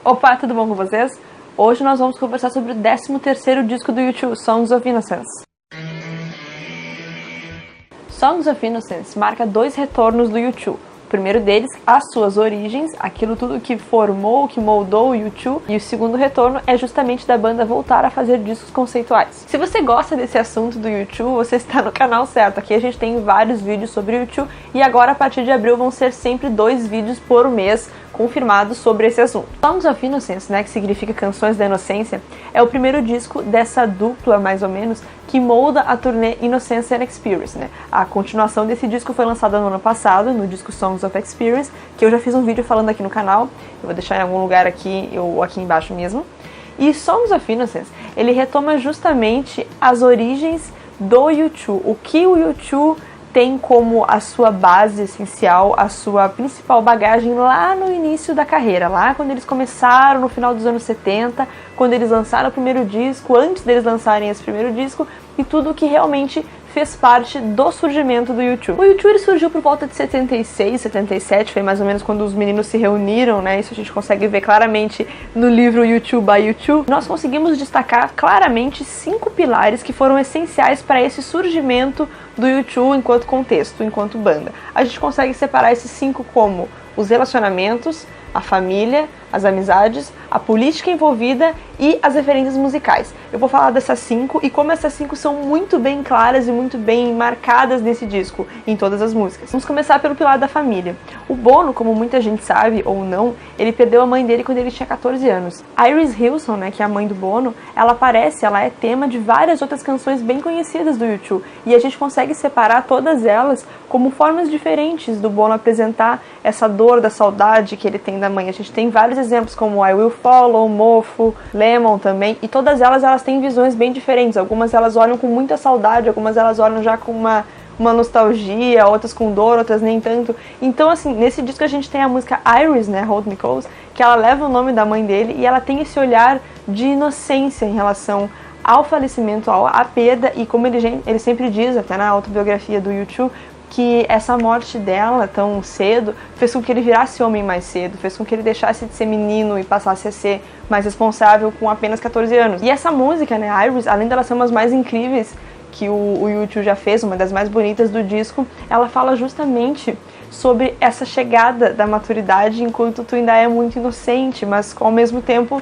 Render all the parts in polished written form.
Opa, tudo bom com vocês? Hoje nós vamos conversar sobre o 13º disco do U2, Songs of Innocence. Songs of Innocence marca 2 retornos do U2. O primeiro deles, as suas origens, aquilo tudo que formou, que moldou o U2, e o segundo retorno é justamente da banda voltar a fazer discos conceituais. Se você gosta desse assunto do U2, você está no canal certo. Aqui a gente tem vários vídeos sobre o U2 e agora a partir de abril vão ser sempre 2 vídeos por mês confirmados sobre esse assunto. Songs of Innocence, que significa Canções da Inocência, é o primeiro disco dessa dupla, mais ou menos, que molda a turnê Innocence and Experience, A continuação desse disco foi lançada no ano passado, no disco Songs of Experience, que eu já fiz um vídeo falando aqui no canal, eu vou deixar em algum lugar aqui, ou aqui embaixo mesmo. E Songs of Innocence, ele retoma justamente as origens do U2, o que o U2 tem como a sua base essencial, a sua principal bagagem lá no início da carreira, lá quando eles começaram no final dos anos 70, quando eles lançaram o primeiro disco, antes deles lançarem esse primeiro disco, e tudo que realmente fez parte do surgimento do U2. O U2 ele surgiu por volta de 76, 77, foi mais ou menos quando os meninos se reuniram, Isso a gente consegue ver claramente no livro U2 by U2. Nós conseguimos destacar claramente 5 pilares que foram essenciais para esse surgimento do U2 enquanto contexto, enquanto banda. A gente consegue separar esses 5 como os relacionamentos, a família, as amizades, a política envolvida e as referências musicais. Eu vou falar dessas 5 e como essas 5 são muito bem claras e muito bem marcadas nesse disco, em todas as músicas. Vamos começar pelo pilar da família. O Bono, como muita gente sabe ou não, ele perdeu a mãe dele quando ele tinha 14 anos. Iris Hilson, que é a mãe do Bono, ela é tema de várias outras canções bem conhecidas do U2 e a gente consegue separar todas elas como formas diferentes do Bono apresentar essa dor da saudade que ele tem da mãe. A gente tem vários exemplos como I Will Follow, Mofo, Lemon também, e todas elas têm visões bem diferentes. Algumas elas olham com muita saudade, algumas elas olham já com uma nostalgia, outras com dor, outras nem tanto. Então, assim, nesse disco a gente tem a música Iris, Hold Me Close, que ela leva o nome da mãe dele e ela tem esse olhar de inocência em relação ao falecimento, à perda, e como ele sempre diz, até na autobiografia do U2, que essa morte dela tão cedo fez com que ele virasse homem mais cedo, fez com que ele deixasse de ser menino e passasse a ser mais responsável com apenas 14 anos. E essa música, Iris, além dela ser uma das mais incríveis que o U2 já fez, uma das mais bonitas do disco, ela fala justamente sobre essa chegada da maturidade enquanto tu ainda é muito inocente, mas ao mesmo tempo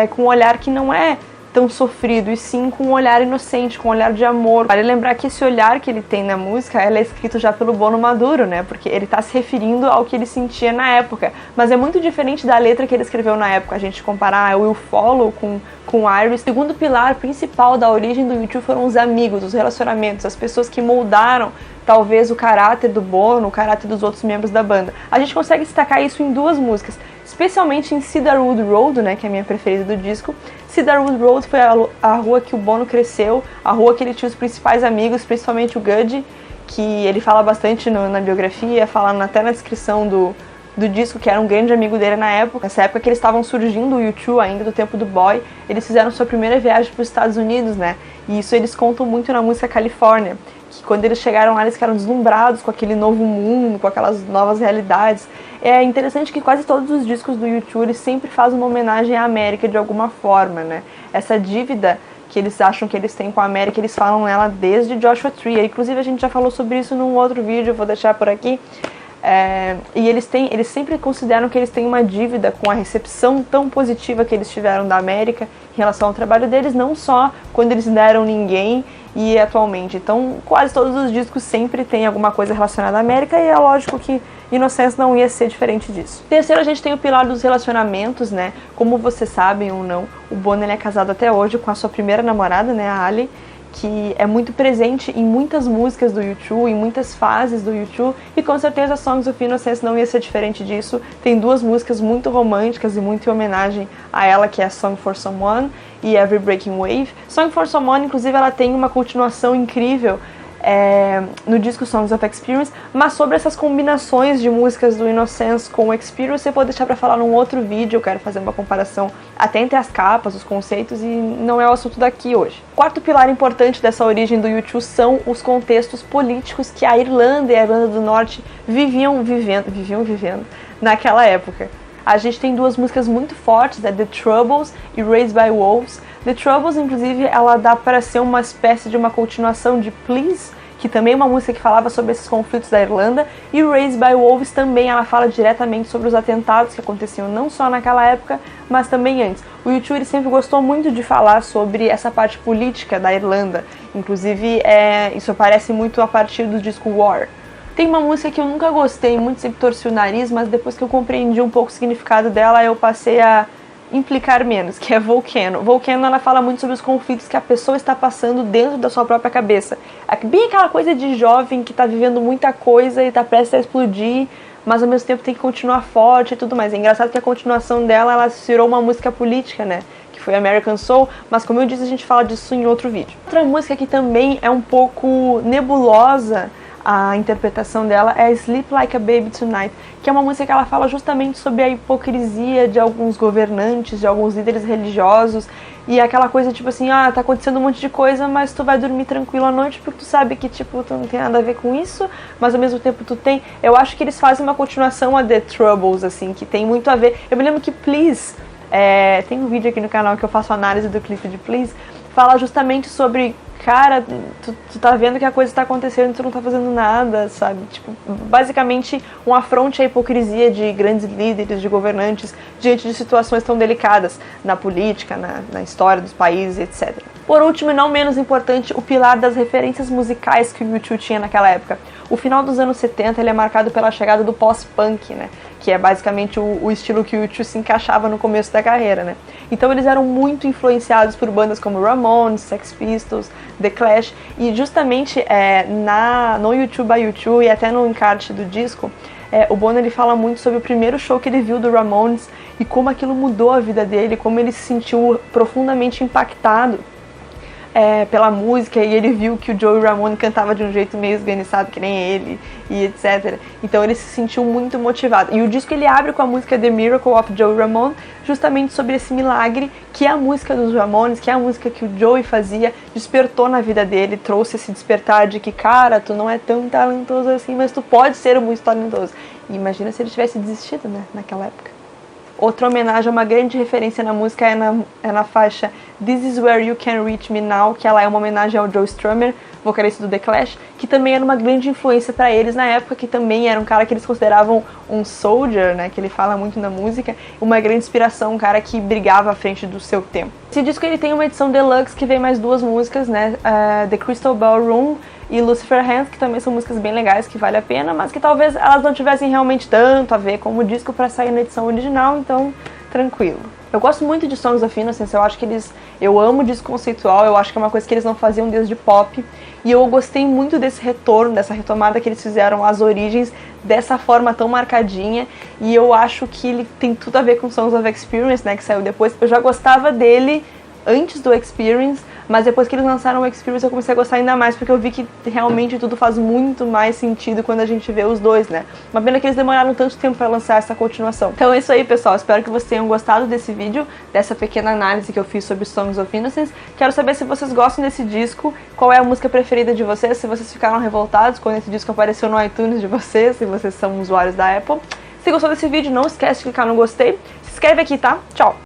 com um olhar que não é tão sofrido, e sim com um olhar inocente, com um olhar de amor. Vale lembrar que esse olhar que ele tem na música, ela é escrito já pelo Bono maduro, porque ele está se referindo ao que ele sentia na época, mas é muito diferente da letra que ele escreveu na época. A gente comparar I Will Follow com Iris. O segundo pilar principal da origem do U2 foram os amigos, os relacionamentos, as pessoas que moldaram talvez o caráter do Bono, o caráter dos outros membros da banda. A gente consegue destacar isso em 2 músicas, especialmente em Cedarwood Road, que é a minha preferida do disco. Cedarwood Road foi a rua que o Bono cresceu, a rua que ele tinha os principais amigos, principalmente o Guddy, que ele fala bastante na biografia, fala até na descrição do disco, que era um grande amigo dele na época. Nessa época que eles estavam surgindo, o U2 ainda, do tempo do Boy, eles fizeram sua primeira viagem para os Estados Unidos, E isso eles contam muito na música California, que quando eles chegaram lá, eles ficaram deslumbrados com aquele novo mundo, com aquelas novas realidades. É interessante que quase todos os discos do U2 eles sempre fazem uma homenagem à América de alguma forma, Essa dívida que eles acham que eles têm com a América, eles falam nela desde Joshua Tree. Inclusive a gente já falou sobre isso num outro vídeo, eu vou deixar por aqui. E eles sempre consideram que eles têm uma dívida com a recepção tão positiva que eles tiveram da América em relação ao trabalho deles, não só quando eles não eram ninguém e atualmente. Então quase todos os discos sempre tem alguma coisa relacionada à América, e é lógico que Innocence não ia ser diferente disso. Terceiro, a gente tem o pilar dos relacionamentos, Como vocês sabem ou não, o Bono é casado até hoje com a sua primeira namorada, a Ali, que é muito presente em muitas músicas do U2, em muitas fases do U2, e com certeza Songs of Innocence não ia ser diferente disso. Tem 2 músicas muito românticas e muito em homenagem a ela, que é Song for Someone e Every Breaking Wave. Song for Someone, inclusive, ela tem uma continuação incrível no disco Songs of Experience, mas sobre essas combinações de músicas do Innocence com o Experience eu vou deixar pra falar num outro vídeo. Eu quero fazer uma comparação até entre as capas, os conceitos, e não é o assunto daqui hoje. Quarto pilar importante dessa origem do U2 são os contextos políticos que a Irlanda e a Irlanda do Norte viviam vivendo naquela época. A gente tem duas músicas muito fortes, né? The Troubles e Raised by Wolves. The Troubles, inclusive, ela dá para ser uma espécie de uma continuação de Please, que também é uma música que falava sobre esses conflitos da Irlanda, e Raised by Wolves também ela fala diretamente sobre os atentados que aconteciam não só naquela época, mas também antes. O U2 ele sempre gostou muito de falar sobre essa parte política da Irlanda, inclusive isso aparece muito a partir do disco War. Tem uma música que eu nunca gostei, muito sempre torci o nariz, mas depois que eu compreendi um pouco o significado dela, eu passei a implicar menos, que é Volcano. Volcano, ela fala muito sobre os conflitos que a pessoa está passando dentro da sua própria cabeça. Bem aquela coisa de jovem que está vivendo muita coisa e está prestes a explodir, mas ao mesmo tempo tem que continuar forte e tudo mais. É engraçado que a continuação dela, ela virou uma música política, né? Que foi American Soul, mas como eu disse, a gente fala disso em outro vídeo. Outra música que também é um pouco nebulosa, a interpretação dela, é Sleep Like a Baby Tonight, que é uma música que ela fala justamente sobre a hipocrisia de alguns governantes, de alguns líderes religiosos, e aquela coisa tipo assim, tá acontecendo um monte de coisa, mas tu vai dormir tranquilo à noite porque tu sabe que tipo, tu não tem nada a ver com isso, mas ao mesmo tempo tu tem. Eu acho que eles fazem uma continuação a The Troubles, assim, que tem muito a ver. Eu me lembro que Please, tem um vídeo aqui no canal que eu faço análise do clipe de Please, fala justamente sobre, cara, tu tá vendo que a coisa tá acontecendo e tu não tá fazendo nada, sabe? Tipo, basicamente um afronte à hipocrisia de grandes líderes, de governantes, diante de situações tão delicadas na política, na história dos países, etc. Por último, e não menos importante, o pilar das referências musicais que o U2 tinha naquela época. O final dos anos 70 ele é marcado pela chegada do pós-punk, né? Que é basicamente o estilo que o U2 se encaixava no começo da carreira, né? Então eles eram muito influenciados por bandas como Ramones, Sex Pistols, The Clash, e justamente no U2 by U2 e até no encarte do disco, o Bono ele fala muito sobre o primeiro show que ele viu do Ramones e como aquilo mudou a vida dele, como ele se sentiu profundamente impactado pela música, e ele viu que o Joey Ramone cantava de um jeito meio esganiçado que nem ele, e etc. Então ele se sentiu muito motivado. E o disco ele abre com a música The Miracle of Joey Ramone, justamente sobre esse milagre que a música dos Ramones, que é a música que o Joey fazia, despertou na vida dele, trouxe esse despertar de que, cara, tu não é tão talentoso assim, mas tu pode ser muito talentoso. E imagina se ele tivesse desistido, né, naquela época. Outra homenagem, uma grande referência na música é na faixa This Is Where You Can Reach Me Now, que ela é uma homenagem ao Joe Strummer, vocalista do The Clash, que também era uma grande influência para eles na época, que também era um cara que eles consideravam um soldier, né, que ele fala muito na música, uma grande inspiração, um cara que brigava à frente do seu tempo. Esse disco ele tem uma edição deluxe que vem mais duas músicas, né, The Crystal Ballroom e Lucifer Hands, que também são músicas bem legais, que vale a pena, mas que talvez elas não tivessem realmente tanto a ver com o disco para sair na edição original, então tranquilo. Eu gosto muito de Songs of Innocence, eu acho que eu amo o disco conceitual, eu acho que é uma coisa que eles não faziam desde pop, e eu gostei muito desse retorno, dessa retomada que eles fizeram às origens, dessa forma tão marcadinha, e eu acho que ele tem tudo a ver com Songs of Experience, né, que saiu depois. Eu já gostava dele antes do Experience, mas depois que eles lançaram o Experience eu comecei a gostar ainda mais, porque eu vi que realmente tudo faz muito mais sentido quando a gente vê os dois, né? Uma pena que eles demoraram tanto tempo para lançar essa continuação. Então é isso aí, pessoal. Espero que vocês tenham gostado desse vídeo, dessa pequena análise que eu fiz sobre Songs of Innocence. Quero saber se vocês gostam desse disco, qual é a música preferida de vocês, se vocês ficaram revoltados quando esse disco apareceu no iTunes de vocês, se vocês são usuários da Apple. Se gostou desse vídeo, não esquece de clicar no gostei. Se inscreve aqui, tá? Tchau!